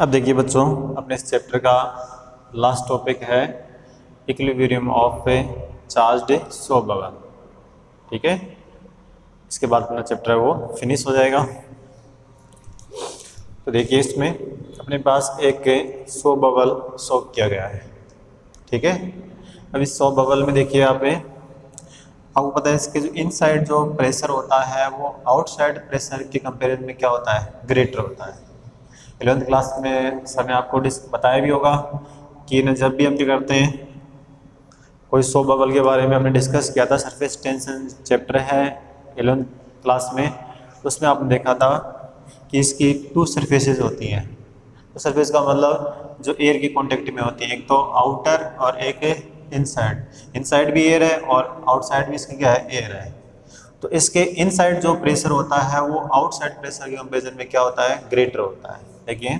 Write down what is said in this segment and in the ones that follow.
अब देखिए बच्चों, अपने इस चैप्टर का लास्ट टॉपिक है equilibrium of a charged solve bubble. ठीक है, इसके बाद अपना चैप्टर है वो फिनिश हो जाएगा। तो देखिए, इसमें अपने पास एक सॉल्व बबल सॉल्व किया गया है। ठीक है, अब इस सॉल्व बबल में देखिए आपको पता है इसके जो इनसाइड जो प्रेशर होता है वो आउटसाइड प्रेशर के कंपेरिजन में क्या होता है, ग्रेटर होता है। 11th क्लास में सर ने आपको बताया भी होगा कि ना, जब भी हम क्या करते हैं कोई सॉल्व बबल के बारे में हमने डिस्कस किया था, सरफेस टेंशन चैप्टर है 11th क्लास में, उसमें आपने देखा था कि इसकी 2 सरफेसेस होती हैं। तो सरफेस का मतलब जो एयर की कांटेक्ट में होती है, एक तो आउटर और एक इनसाइड। इनसाइड भी एयर है और आउटसाइड भी इसकी क्या है, एयर है। तो इसके इनसाइड जो प्रेशर होता है वो आउटसाइड प्रेशर के कंपेरिजन में क्या होता है, ग्रेटर होता है। देखिए,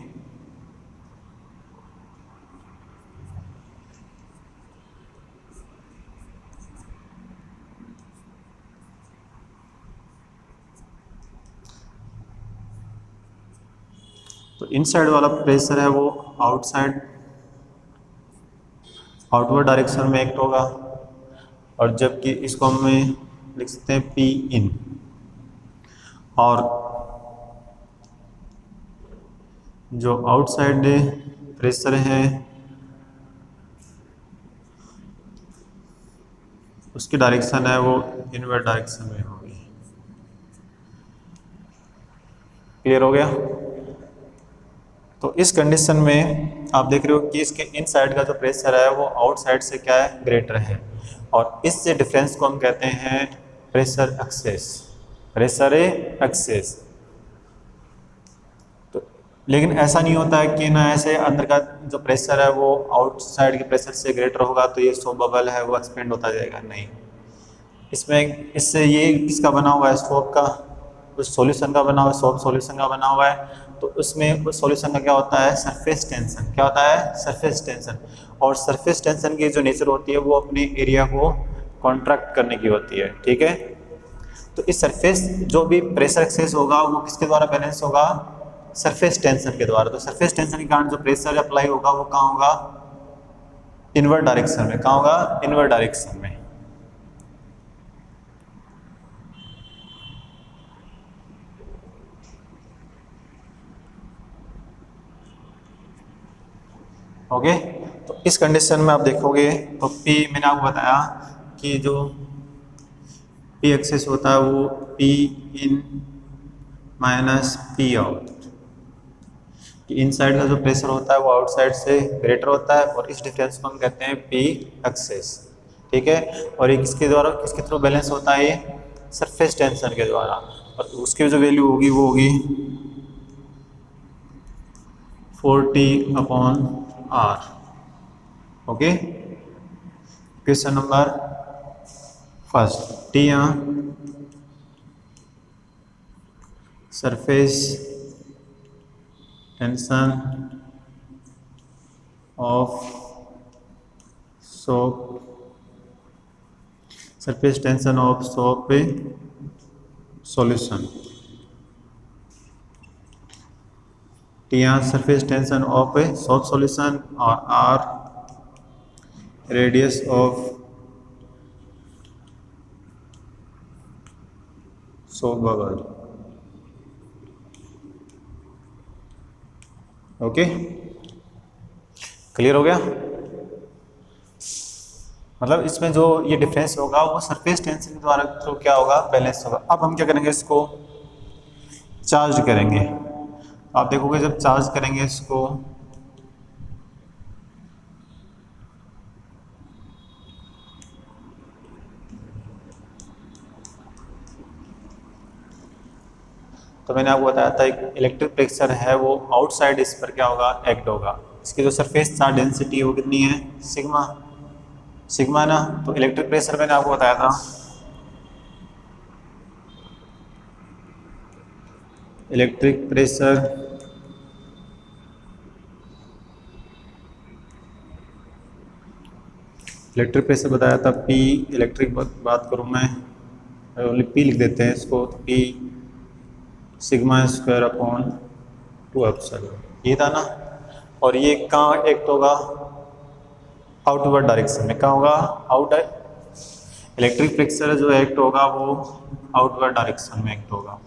तो इनसाइड वाला प्रेशर है वो आउटवर्ड डायरेक्शन में एक्ट होगा, और जबकि इसको हमें लिख सकते हैं पी इन। और जो आउटसाइड प्रेशर है उसकी डायरेक्शन है वो इनवर्ड डायरेक्शन में होगी। क्लियर हो गया? तो इस कंडीशन में आप देख रहे हो कि इसके इनसाइड का जो प्रेशर है वो आउटसाइड से क्या है, ग्रेटर है, और इससे डिफरेंस को हम कहते हैं प्रेशर एक्सेस। Pressure access. तो लेकिन ऐसा नहीं होता है कि ना ऐसे अंदर का जो प्रेशर है वो आउटसाइड के प्रेशर से ग्रेटर होगा तो ये सॉल्व बबल है वो एक्सपेंड होता जाएगा, नहीं। इसमें इससे ये किसका बना हुआ है, सोप का, उस सॉल्यूशन का बना हुआ है, सोप सॉल्यूशन का बना हुआ है। तो उसमें उस सॉल्यूशन का क्या होता है, सरफेस टेंशन। क्या होता है, सरफेस टेंशन। और सरफेस टेंशन की जो नेचर होती है वो अपने एरिया को कॉन्ट्रैक्ट करने की होती है। ठीक है, तो इस सरफेस जो भी प्रेशर एक्सेस होगा वो किसके द्वारा बैलेंस होगा, सरफेस टेंशन के द्वारा। तो सरफेस टेंशन के कारण जो प्रेशर अप्लाई होगा वो कहाँ होगा, इनवर्ड डायरेक्शन में। कहाँ होगा, इनवर्ड डायरेक्शन में। ओके, तो इस कंडीशन में आप देखोगे तो P, मैंने आपको बताया कि जो P एक्सेस होता है वो P इन माइनस P आउट। कि इनसाइड का जो प्रेशर होता है वो आउटसाइड से ग्रेटर होता है, और इस डिफरेंस को हम कहते हैं P एक्सेस। ठीक है, और ये किसके द्वारा, किसके थ्रू बैलेंस होता है, ये सरफेस टेंशन के द्वारा। और उसकी जो वैल्यू होगी वो होगी 40/R। Okay, question number first, T यहाँ surface tension of soap, surface tension of soap solution. T यहाँ surface tension of a soap solution, और R radius of soap bubble. Okay, clear हो गया? मतलब इसमें जो ये डिफरेंस होगा वो सरफेस टेंशन के द्वारा थ्रू क्या होगा, बैलेंस होगा। अब हम क्या करेंगे, इसको चार्ज करेंगे। आप देखोगे जब चार्ज करेंगे इसको, तो मैंने आपको बताया था एक इलेक्ट्रिक प्रेशर है वो आउटसाइड इस पर क्या होगा, एक्ट होगा। इसकी जो सरफेस चार्ज डेंसिटी है वो कितनी है, सिग्मा। सिग्मा ना, तो इलेक्ट्रिक प्रेशर मैंने आपको बताया था, इलेक्ट्रिक प्रेशर बताया था P। इलेक्ट्रिक बात करूँ मैं, ओनली P लिख देते हैं इसको, तो P sigma square upon 2 epsilon, ये था ना। और ये कहाँ एक्ट होगा? आउटवर्ड डायरेक्शन में। कहाँ होगा? आउटवर्ड। इलेक्ट्रिक प्रेशर जो एक्ट होगा वो आउटवर्ड डायरेक्शन में एक्ट होगा।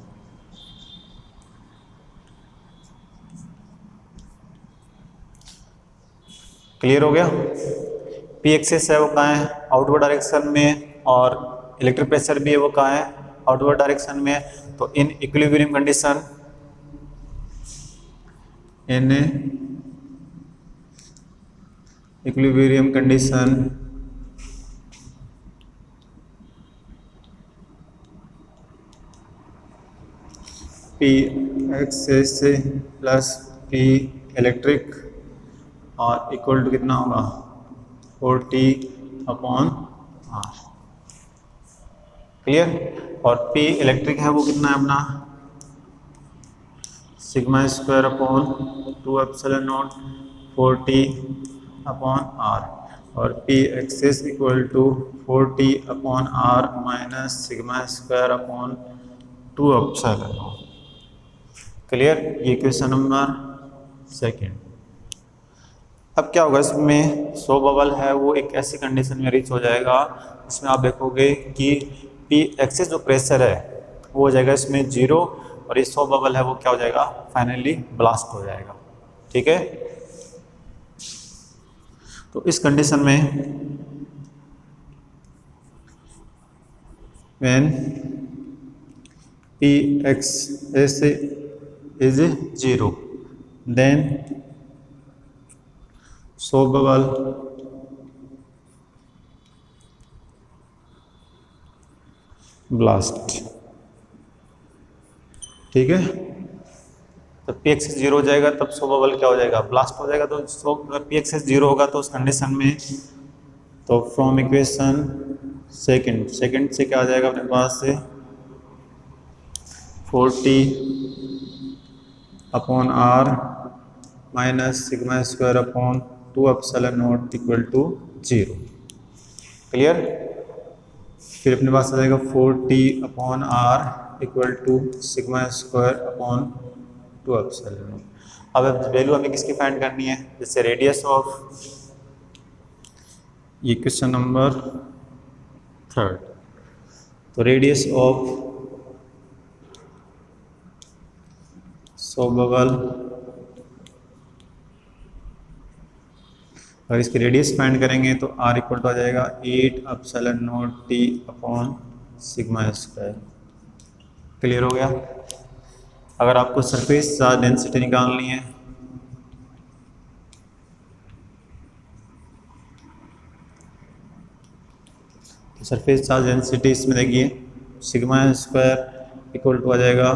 क्लियर हो गया? पी एक्सिस है वो कहाँ है? आउटवर्ड डायरेक्शन में, और इलेक्ट्रिक प्रेशर भी है वो कहाँ है? आउटवर्ड डायरेक्शन में। तो in equilibrium condition, in equilibrium condition P axis plus P electric और इक्वल टू कितना होगा? 40/R। क्लियर? और P इलेक्ट्रिक है वो कितना है अपना? Sigma square upon 2 epsilon naught 40/R, और P excess equal to 40/R minus sigma square upon 2 epsilon naught. Clear? ये क्वेश्चन नंबर 2। अब क्या होगा इसमें? सो बबल है वो एक ऐसी कंडीशन में रीच हो जाएगा इसमें आप देखोगे कि पी एक्सिस जो प्रेशर है वो हो जाएगा इसमें 0, और ये सो बबल है वो क्या हो जाएगा? फाइनली ब्लास्ट हो जाएगा। ठीक है? तो इस कंडीशन में when P excess is 0 then so bubble blast. ठीक है? तो पी एक्सिस 0 हो जाएगा तब सो बबल क्या हो जाएगा? ब्लास्ट हो जाएगा। तो सो अगर पी एक्सिस 0 होगा तो उस कंडीशन में, तो फ्रॉम इक्वेशन सेकंड से क्या आ जाएगा अपने पास से? 40/R minus sigma square upon 2 epsilon naught equal to 0। Clear? फिर अपने पास आ जाएगा 40/R equal to sigma square upon 2 epsilon naught. अब वैल्यू हमें किसकी फाइंड करनी है? जैसे रेडियस ऑफ, ये क्वेश्चन नंबर 3, तो रेडियस ऑफ सो बबल, अगर इसकी रेडियस फाइंड करेंगे तो R इक्वल टू आ जाएगा 8 epsilon naught T upon sigma square. Clear हो गया? अगर आपको सरफेस चार्ज डेंसिटी निकालनी है तो सरफेस चार्ज डेंसिटी इसमें देखिए सिग्मा स्क्वायर इक्वल टू आ जाएगा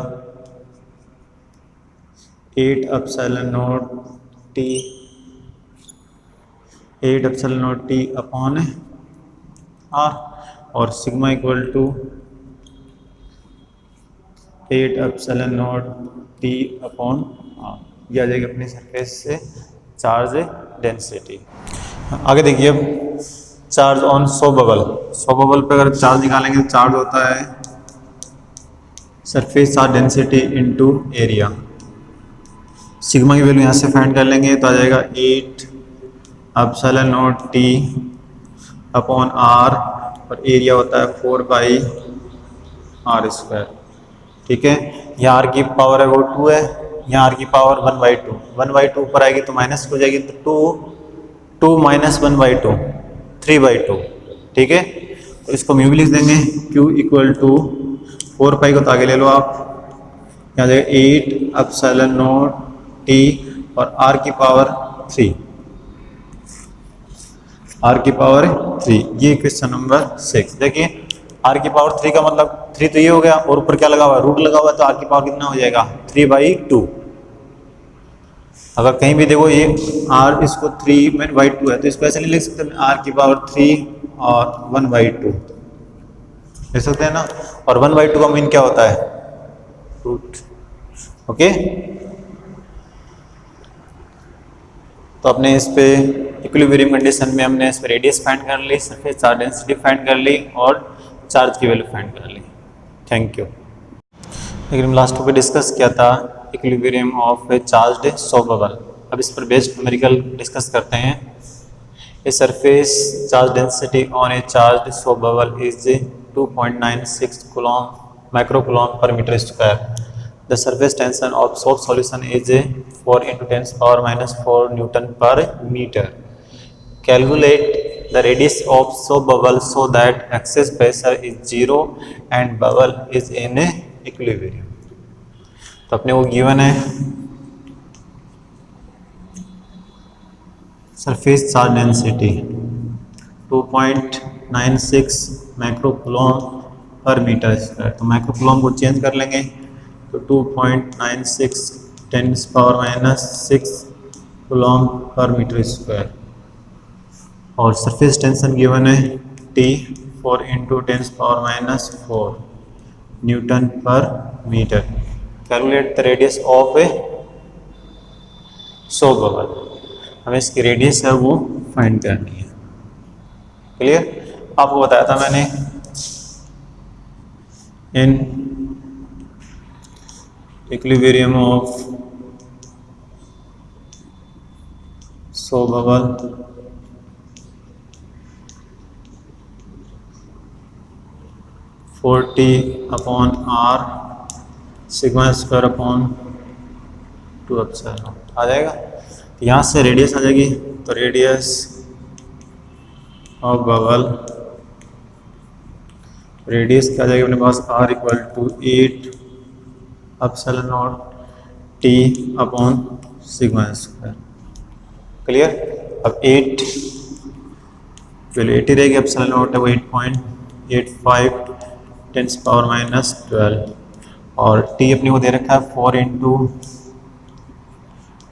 8 epsilon naught T upon R, और sigma equal to 8 epsilon naught T upon R। ये आ जाएगी अपनी सरफेस से चार्ज डेंसिटी। आगे देखिए अब चार्ज ऑन सो बबल पे अगर चार्ज निकालेंगे तो चार्ज होता है surface charge density into area. Sigma की वैल्यू यहाँ से फाइंड कर लेंगे तो आ जाएगा 8 epsilon naught T upon R, और एरिया होता है 4/R²। ठीक है? यहाँ R की पावर है वो 2 है, यहाँ R की पावर 1/2, 1/2 ऊपर आएगी तो माइनस हो जाएगी, तो 2 माइनस 1/2 3/2। ठीक है? तो इसको म्यू भी लिख देंगे, Q इक्वल टू 4 को तो आगे ले लो आप, यहाँ जाएगा 8 एप्सिलॉन नॉट T और R की पावर 3, R की पावर 3। ये क्वेश्चन नंबर 6। देखिए R की पावर 3 का मतलब 3 तो ये हो गया, और ऊपर क्या लगा हुआ है? रूट लगा हुआ है, तो R की पावर कितना हो जाएगा? 3/2। अगर कहीं भी देखो ये R इसको 3/2 है तो इसको ऐसे नहीं लिख सकते R की पावर 3 और 1/2 लिख सकते हैं ना। और 1/2 का मीन क्या होता है? रूट। ओके? तो अपने इस पे इक्विलिब्रियम कंडीशन में हमने इस पे रेडियस फाइंड कर ली, सरफेस चार्ज डेंसिटी फाइंड कर ली, और चार्ज की वैल्यू फाइंड कर ली। Thank you. लेकिन हम लास्ट पे डिस्कस किया था equilibrium of a charged soap bubble. अब इस पर बेस्ड न्यूमेरिकल डिस्कस करते हैं। A surface charge density on a charged soap bubble is 2.96 micro coulomb per metre square. The surface tension of soap solution is 4 × 10⁻⁴ Newton per meter. Calculate the radius of soap bubble so that excess pressure is 0 and bubble is in equilibrium. तो अपने को given है surface charge density 2.96 micro coulomb per metre square. तो micro coulomb को change कर लेंगे तो 2.96 10⁻⁶ coulomb per metre square. और सरफेस टेंशन गिवन है T 4 × 10⁻⁴ newton per metre. Calculate the radius of a soap bubble. हमें इसकी रेडियस है वो फाइंड करनी है। क्लियर? आपको बताया था मैंने in equilibrium of soap bubble (40/R σ²/2ε) आ जाएगा। यहाँ से रेडियस आ जाएगी तो रेडियस ऑफ बबल, रेडियस क्या आ जाएगी अपने पास R = 8ε0 T/σ²। क्लियर? अब 8 वैल्यू 80 रहेगी, ε0 है वो 8.85 10⁻⁻12 और T अपने को दे रखा है 4 ×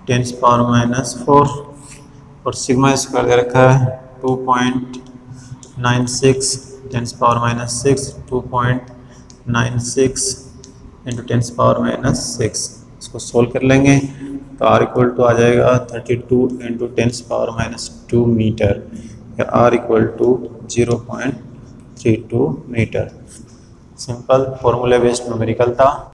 10⁻⁴ और σ² दे रखा है 2.96 10⁻⁶ 2.96 × 10�6। इसको सोल्व कर लेंगे तो R = आ जाएगा 32 × 10⁻² मीटर या R = 0.32 metre. Simple formula based numerical था।